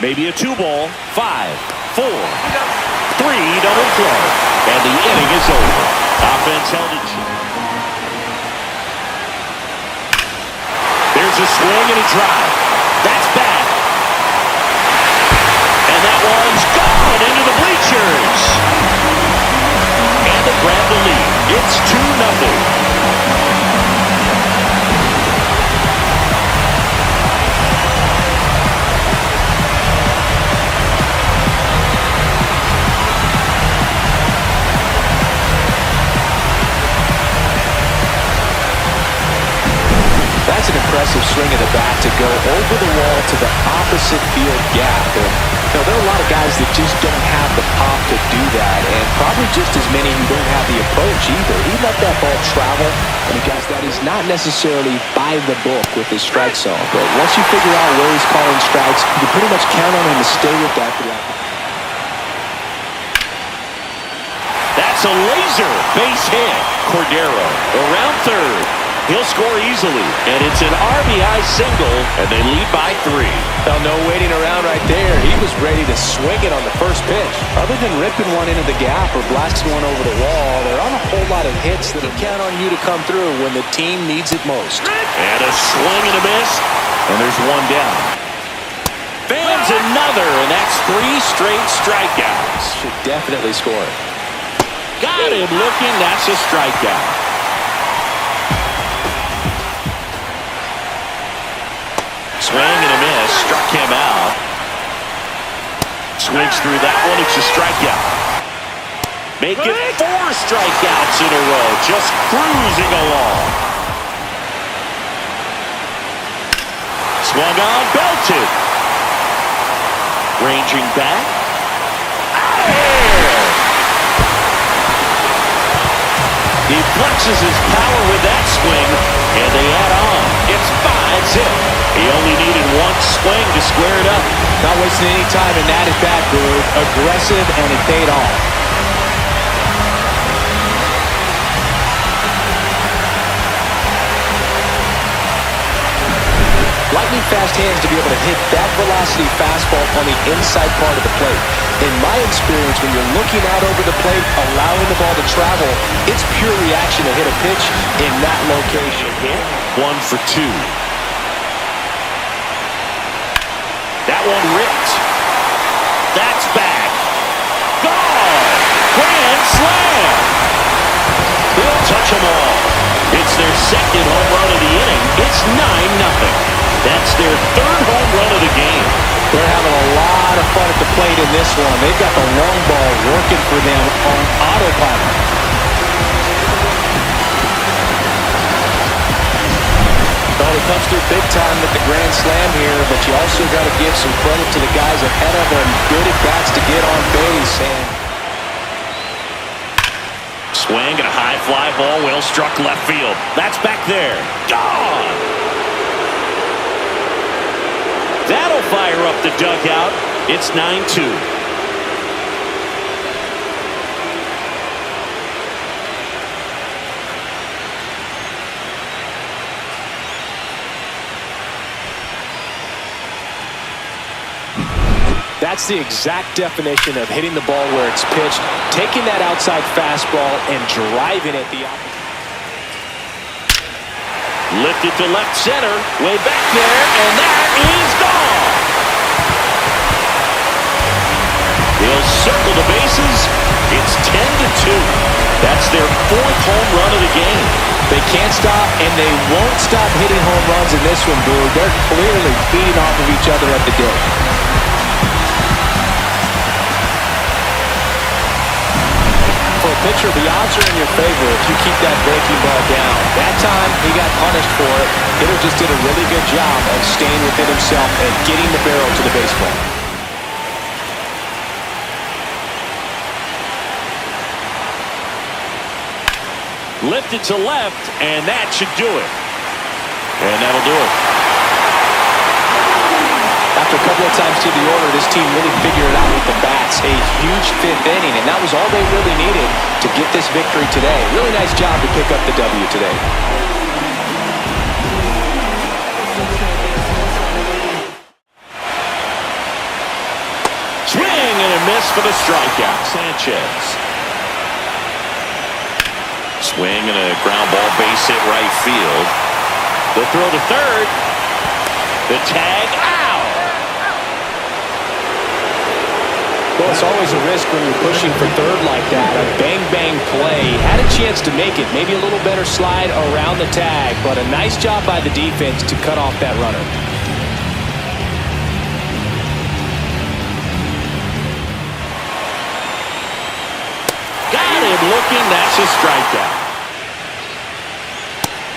Maybe a 2-ball. 5, 4, 3, double play. And the inning is over. Offense held it. There's a swing and a drive. That's back. And that one's gone into the bleachers. And they grab the lead. It's 2-0. That's an impressive swing of the bat to go over the wall to the opposite field gap. And, there are a lot of guys that just don't have the pop to do that, and probably just as many who don't have the approach either. He let that ball travel, and guys, that is not necessarily by the book with his strike zone. But once you figure out where he's calling strikes, you can pretty much count on him to stay with that throughout. That's a laser base hit. Cordero around third. He'll score easily, and it's an RBI single, and they lead by 3. Well, no waiting around right there. He was ready to swing it on the first pitch. Other than ripping one into the gap or blasting one over the wall, there aren't a whole lot of hits that will count on you to come through when the team needs it most. And a swing and a miss, and there's one down. Fans another, and that's 3 straight strikeouts. Should definitely score. Got him looking. That's a strikeout. Swing and a miss. Struck him out. Swings through that one. It's a strikeout. Make it 4 strikeouts in a row. Just cruising along. Swung on. Belted. Ranging back. Out of here. He flexes his power with that swing, and they add on. It's 5-zip. He only needed one swing to square it up. Not wasting any time in that at-bat, Groove. Aggressive, and it paid off. Lightning fast hands to be able to hit that velocity fastball on the inside part of the plate. In my experience, when you're looking out over the plate, allowing the ball to travel, it's pure reaction to hit a pitch in that location. 1 for 2. That one ripped. That's back. Gone! Grand slam! They'll touch them all. It's their second home run of the inning. It's 9-0. That's their 3rd home run of the game. They're having a lot of fun at the plate in this one. They've got the long ball working for them on autopilot. Well, he comes through big time with the grand slam here, but you also got to give some credit to the guys ahead of him. Good at-bats to get on base. And swing and a high fly ball, well struck left field. That's back there. Gone! That'll fire up the dugout. It's 9-2. That's the exact definition of hitting the ball where it's pitched, taking that outside fastball and driving it the opposite. Lifted to left center, way back there, and that is gone. They'll circle the bases. It's 10-2. That's their 4th home run of the game. They can't stop, and they won't stop hitting home runs in this one, Boo. They're clearly feeding off of each other at the dip. For a pitcher, the odds are in your favor if you keep that breaking ball down. That time, he got punished for it. Hitter just did a really good job of staying within himself and getting the barrel to the baseball. Lifted to left, and that should do it. And that'll do it. After a couple of times through the order, this team really figured it out with the bats. A huge 5th inning, and that was all they really needed to get this victory today. Really nice job to pick up the W today. for the strikeout. Sanchez. Swing and a ground ball, base hit right field. The throw to third. The tag out. Well, it's always a risk when you're pushing for third like that. A bang-bang play. Had a chance to make it. Maybe a little better slide around the tag, but a nice job by the defense to cut off that runner. Got him looking. That's a strikeout.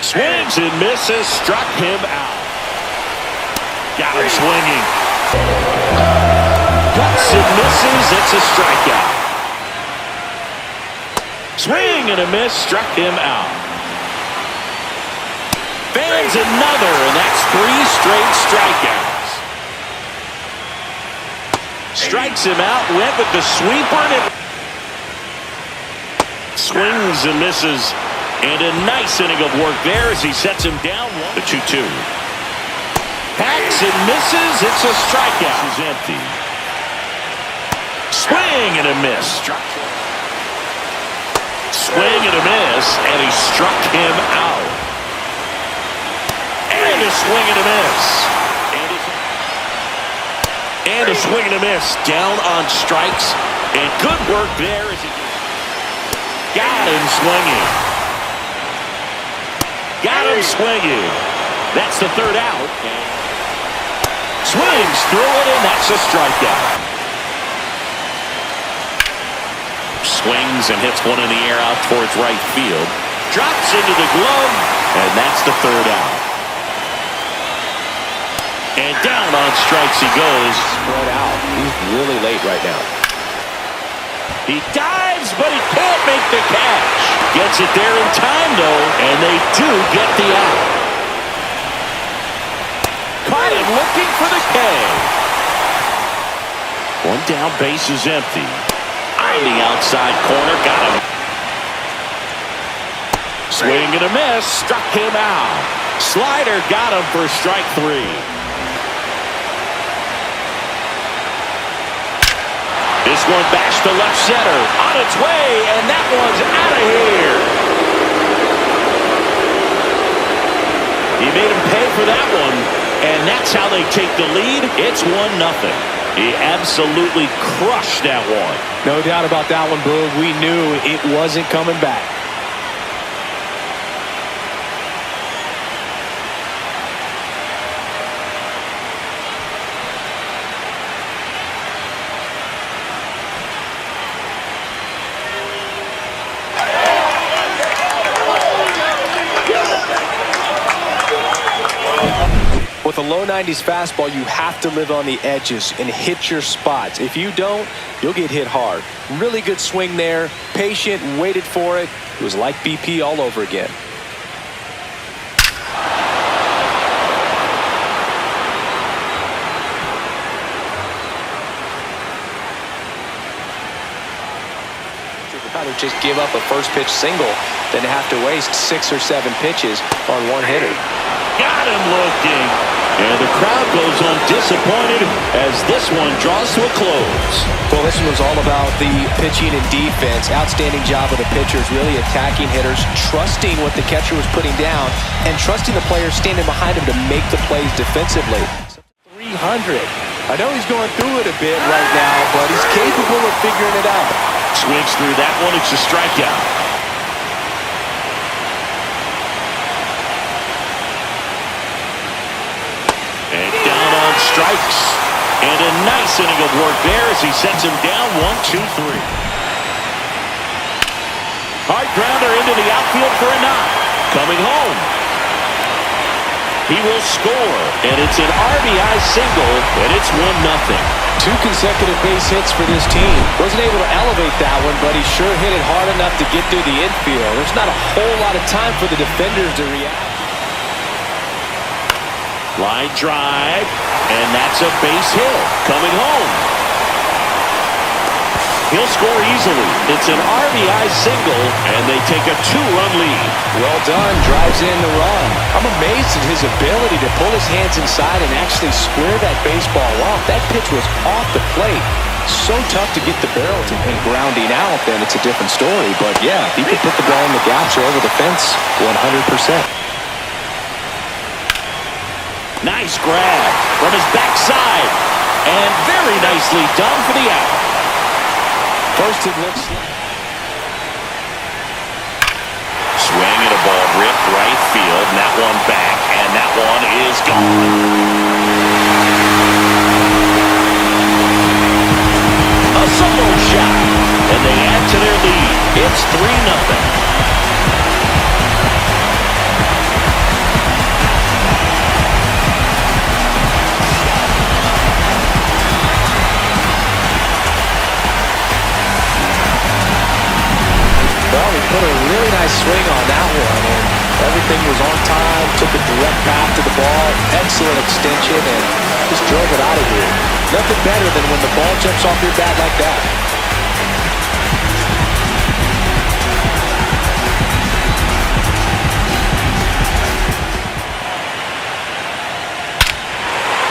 Swings and misses. Struck him out. Got him swinging. Cuts and misses. It's a strikeout. Swing and a miss. Struck him out. Fans another, and that's 3 straight strikeouts. Strikes him out. Went with the sweeper. And swings and misses. And a nice inning of work there as he sets him down. The 2-2. Hacks and misses. It's a strikeout. This is empty. Swing and a miss. Swing and a miss. And he struck him out. And a swing and a miss. And a swing and a miss. Down on strikes. And good work there as he got him swinging. Got him swinging. That's the third out. Swings through it, and that's a strikeout. Swings and hits one in the air out towards right field. Drops into the glove, and that's the third out. And down on strikes he goes. Spread out. He's really late right now. He dives, but he can't make the catch. Gets it there in time, though, and they do get the out. Caught him looking for the K. One down, base is empty. On the outside corner, got him. Swing and a miss, struck him out. Slider got him for strike 3. This one bashed to left center. On its way, and that one's out of here. He made him pay for that one, and that's how they take the lead. It's 1-0. He absolutely crushed that one. No doubt about that one, Boog. We knew it wasn't coming back. With a low 90s fastball, you have to live on the edges and hit your spots. If you don't, you'll get hit hard. Really good swing there. Patient, waited for it. It was like BP all over again. Rather just give up a first pitch single than to have to waste 6 or 7 pitches on one hitter. Got him looking. And the crowd goes home disappointed as this one draws to a close. Well, this one was all about the pitching and defense. Outstanding job of the pitchers, really attacking hitters, trusting what the catcher was putting down, and trusting the players standing behind him to make the plays defensively. 300. I know he's going through it a bit right now, but he's capable of figuring it out. Swings through that one. It's a strikeout. And down on strikes. And a nice inning of work there as he sets him down 1-2-3. Hard grounder into the outfield for a knock. Coming home. He will score. And it's an RBI single. And it's 1-0. 2 consecutive base hits for this team. Wasn't able to elevate that one, but he sure hit it hard enough to get through the infield. There's not a whole lot of time for the defenders to react. Line drive, and that's a base hit. Coming home. He'll score easily. It's an RBI single, and they take a 2-run lead. Well done. Drives in the run. I'm amazed at his ability to pull his hands inside and actually square that baseball off. That pitch was off the plate. So tough to get the barrel to and grounding out, then it's a different story. But yeah, if he can put the ball in the gaps or over the fence, 100%. Nice grab from his backside. And very nicely done for the out. First it looks like. Swing and a ball ripped right field. And that one back. And that one is gone. A solo shot. And they add to their lead. It's 3-0. Well, he put a really nice swing on that one, and everything was on time, took a direct path to the ball, excellent extension, and just drove it out of here. Nothing better than when the ball jumps off your bat like that.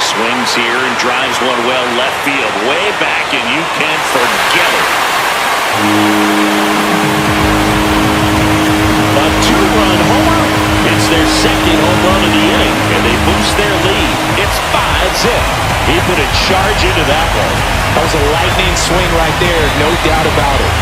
Swings here and drives one well left field, way back, and you can forget it. A two-run homer. It's their second home run of the inning, and they boost their lead. It's 5-zip. He put a charge into that one. That was a lightning swing right there, no doubt about it.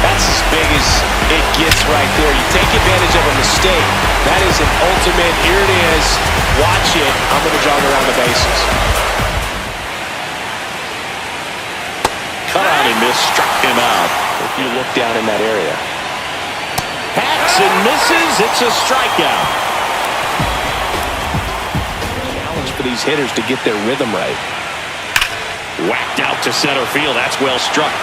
That's as big as it gets right there. You take advantage of a mistake. That is an ultimate, here it is, watch it, I'm going to jog around the bases. Cut out and miss, struck him out. If you look down in that area. Hacks and misses, it's a strikeout. Challenge for these hitters to get their rhythm right. Whacked out to center field, that's well struck.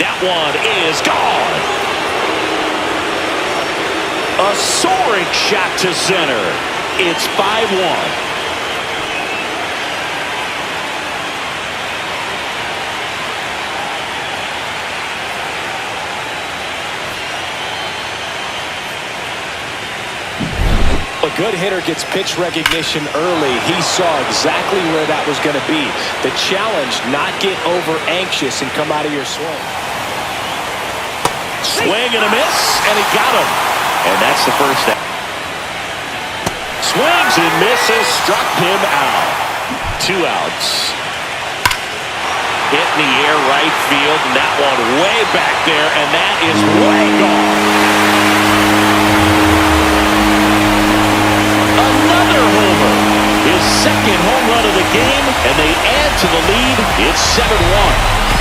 That one is gone. A soaring shot to center. It's 5-1. A good hitter gets pitch recognition early. He saw exactly where that was going to be. The challenge, not get over anxious and come out of your swing. Swing and a miss, and he got him. And that's the first out. Swings and misses, struck him out. 2 outs. Hit in the air right field, and that one way back there, and that is way gone. Another homer. His second home run of the game, and they add to the lead. It's 7-1.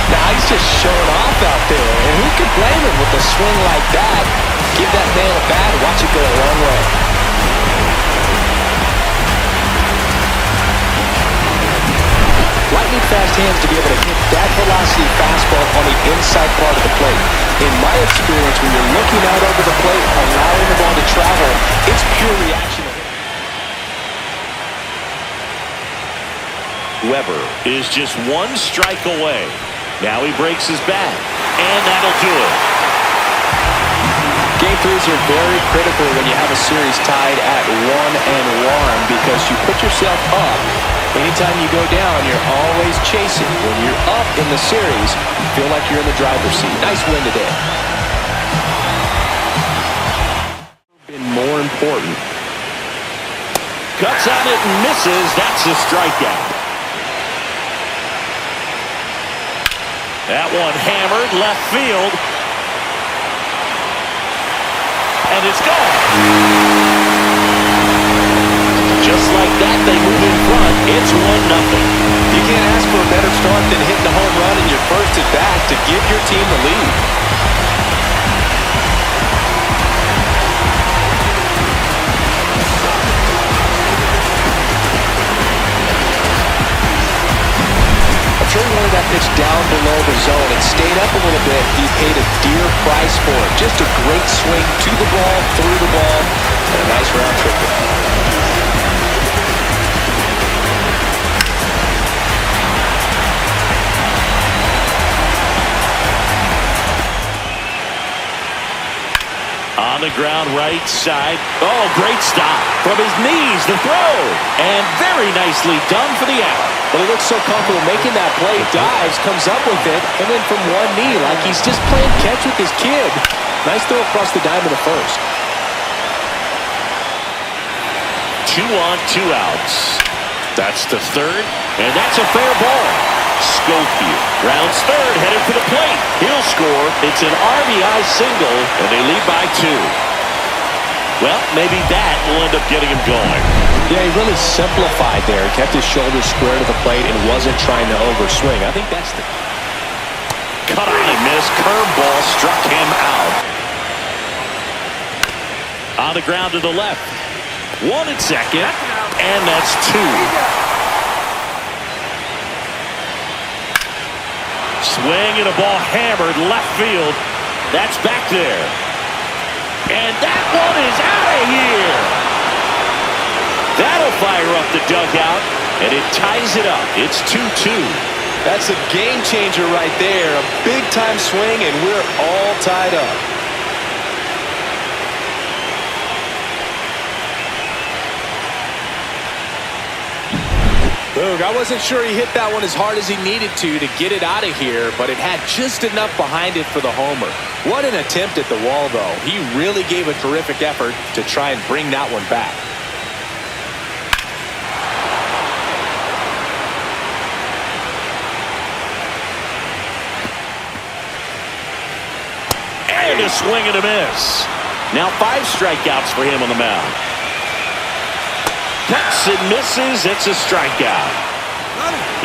Now he's just showing off out there, and who can blame him with a swing like that? Give that man a bat, watch it go a long way. Lightning fast hands to be able to hit that velocity fastball on the inside part of the plate. In my experience, when you're looking out over the plate, allowing the ball to travel, it's pure reaction. Weber is just 1 strike away. Now he breaks his bat, and that'll do it. Game 3s are very critical when you have a series tied at 1-1 because you put yourself up. Anytime you go down, you're always chasing. When you're up in the series, you feel like you're in the driver's seat. Nice win today. Been more important. Cuts on it and misses. That's a strikeout. That one hammered left field. And it's gone. Just like that, they move in front. It's 1-0. You can't ask for a better start than hitting a home run in your first at bat to give your team the lead. He wanted that pitch down below the zone. It stayed up a little bit. He paid a dear price for it. Just a great swing to the ball, through the ball, and a nice round trip. On the ground, right side. Oh, great stop. From his knees, the throw. And very nicely done for the out. Well, he looks so comfortable making that play. Dives, comes up with it, and then from one knee, like he's just playing catch with his kid. Nice throw across the dime in the first. 2 on, 2 outs. That's the third, and that's a fair ball. Schofield rounds third, headed for the plate. He'll score. It's an RBI single, and they lead by 2. Well, maybe that will end up getting him going. Yeah, he really simplified there. He kept his shoulders square to the plate and wasn't trying to overswing. I think that's the... Cut on and miss. Curveball struck him out. On the ground to the left. 1 at second, and that's 2. Swing and a ball hammered left field. That's back there. And that one is out of here. That'll fire up the dugout, and it ties it up. It's 2-2. That's a game changer right there. A big-time swing, and we're all tied up. Boog, I wasn't sure he hit that one as hard as he needed to get it out of here, but it had just enough behind it for the homer. What an attempt at the wall, though. He really gave a terrific effort to try and bring that one back. And a swing and a miss. Now 5 strikeouts for him on the mound. Cuts and misses. It's a strikeout.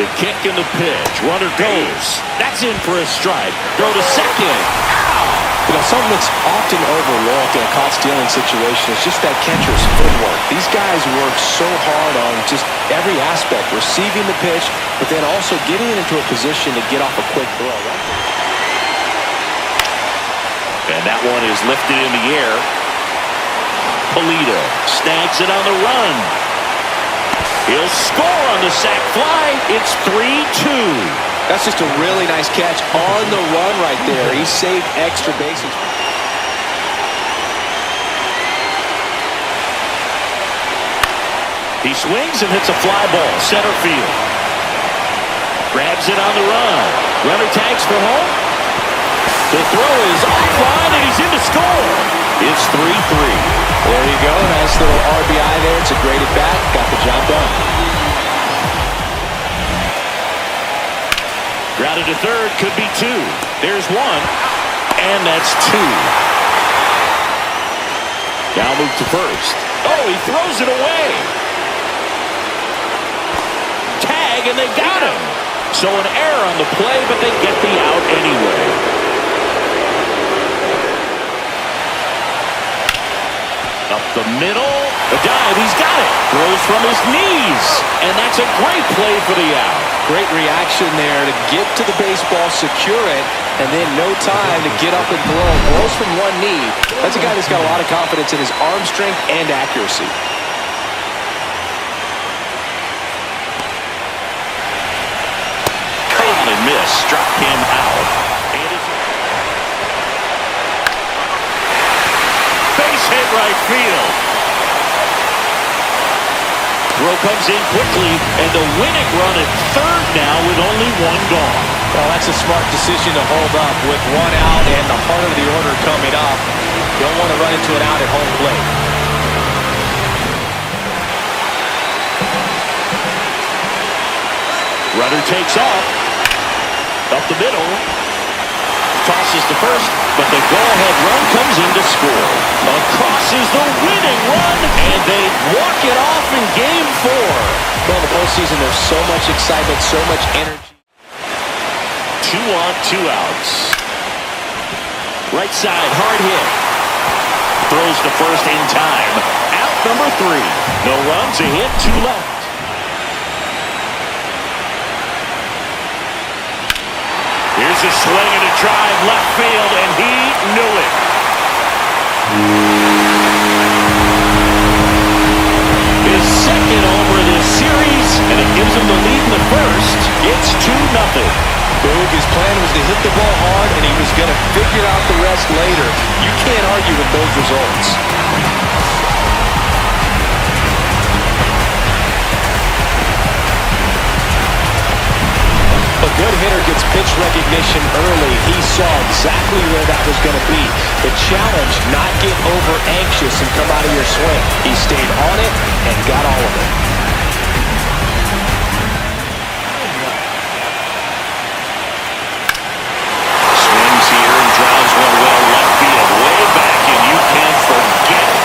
The kick and the pitch. Runner goes. That's in for a strike. Throw to second. Ow! You know, something that's often overlooked in a caught-stealing situation is just that catcher's footwork. These guys work so hard on just every aspect, receiving the pitch, but then also getting into a position to get off a quick throw. Right? And that one is lifted in the air. Polito snags it on the run. He'll score on the sac fly. It's 3-2. That's just a really nice catch on the run right there. He saved extra bases. He swings and hits a fly ball. Center field. Grabs it on the run. Runner tags for home. The throw is offline and he's in to score. It's 3-3. There you go. Nice little RBI there. It's a great at bat. Got the job done. Grounded to third. Could be 2. There's 1. And that's 2. Now move to first. Oh, he throws it away. Tag, and they got him. So an error on the play, but they get the out anyway. Up the middle, the dive, he's got it. Throws from his knees, and that's a great play for the out. Great reaction there to get to the baseball, secure it, and then no time to get up and throw. Throws from one knee. That's a guy that's got a lot of confidence in his arm strength and accuracy. Caught and missed, struck him out. Base hit right field. Throw comes in quickly, and the winning run at third now with only 1 gone. Well, that's a smart decision to hold up with 1 out and the heart of the order coming up. Don't want to run into an out at home plate. Runner takes off. Up the middle. Tosses to first, but the go-ahead run comes in to score. Across is the winning run, and they walk it off in Game 4. Well, in the postseason, there's so much excitement, so much energy. 2 on, 2 outs. Right side, hard hit. Throws to first in time. Out number 3. No runs, a hit, 2 left. Here's a swing and a drive left field, and he knew it. His second homer of this series, and it gives him the lead in the first. It's 2-0. Boog, his plan was to hit the ball hard, and he was going to figure out the rest. rest later. You can't argue with those results. A good hitter gets pitch recognition early. He saw exactly where that was going to be. The challenge, not get over anxious and come out of your swing. He stayed on it and got all of it. Swings here and drives one well left field. Way back, and you can't forget it.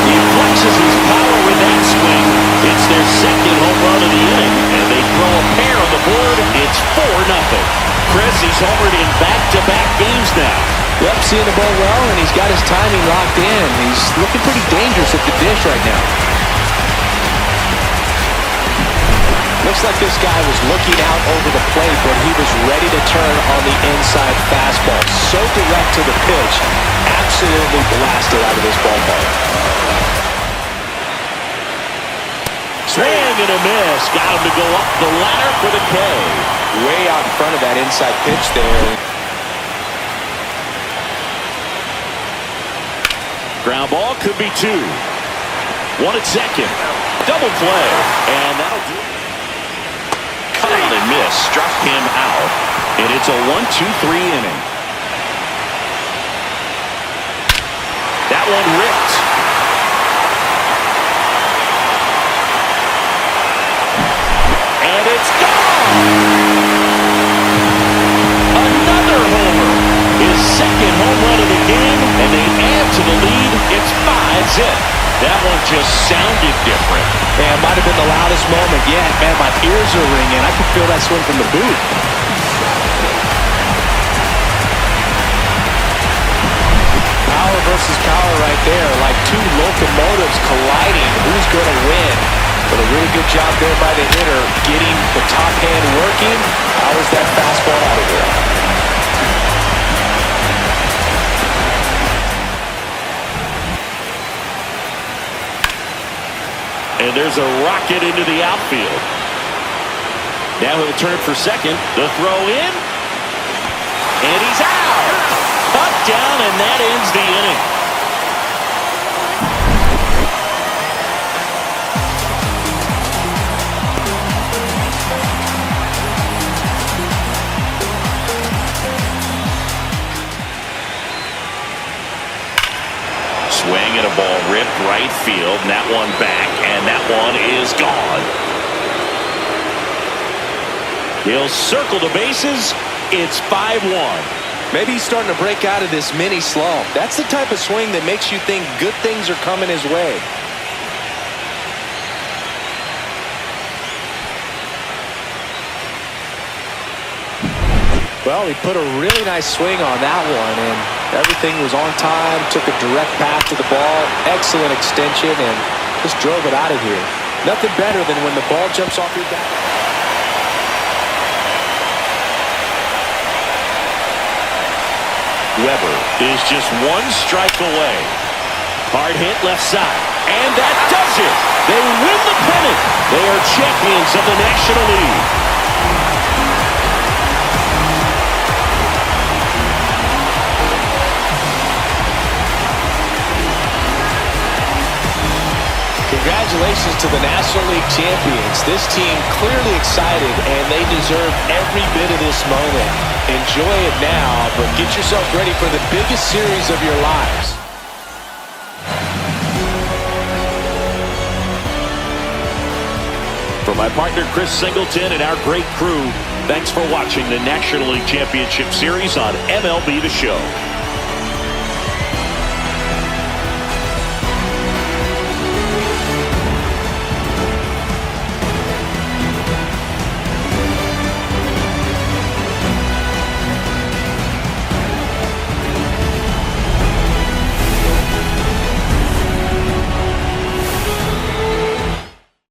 He flexes his power with that swing. It's their second home run of the inning, and they throw a pair on the board. It's 4-0. Chris, he's homered in back-to-back games now. Yep, seeing the ball well, and he's got his timing locked in. He's looking pretty dangerous at the dish right now. Looks like this guy was looking out over the plate, but he was ready to turn on the inside fastball. So direct to the pitch, absolutely blasted out of this ballpark. Swing and a miss. Got him to go up the ladder for the K. Way out in front of that inside pitch there. Ground ball could be 2. 1 at second. Double play. And that'll do it. Caught and missed. Struck him out. And it's a 1-2-3 inning. That one ripped. And it's gone! Another homer. His second home run of the game, and they add to the lead. It's 5-zip. That one just sounded different. Man, it might have been the loudest moment yet. Man, my ears are ringing. I can feel that swing from the booth. Power versus power right there. Like two locomotives colliding. Who's going to win? But a really good job there by the hitter, getting the top hand working. Powers that fastball out of there. And there's a rocket into the outfield. Now he'll turn for second. The throw in. And he's out. Up, down, and that ends the inning. Swing and a ball ripped right field, and that one back, and that one is gone. He'll circle the bases. It's 5-1. Maybe he's starting to break out of this mini slump. That's the type of swing that makes you think good things are coming his way. Well, he put a really nice swing on that one, and everything was on time, took a direct path to the ball, excellent extension, and just drove it out of here. Nothing better than when the ball jumps off your back. Weber is just one strike away. Hard hit left side, and that does it. They win the pennant. They are champions of the National League. Congratulations to the National League champions. This team clearly excited, and they deserve every bit of this moment. Enjoy it now, but get yourself ready for the biggest series of your lives. For my partner Chris Singleton and our great crew, thanks for watching the National League Championship Series on MLB The Show.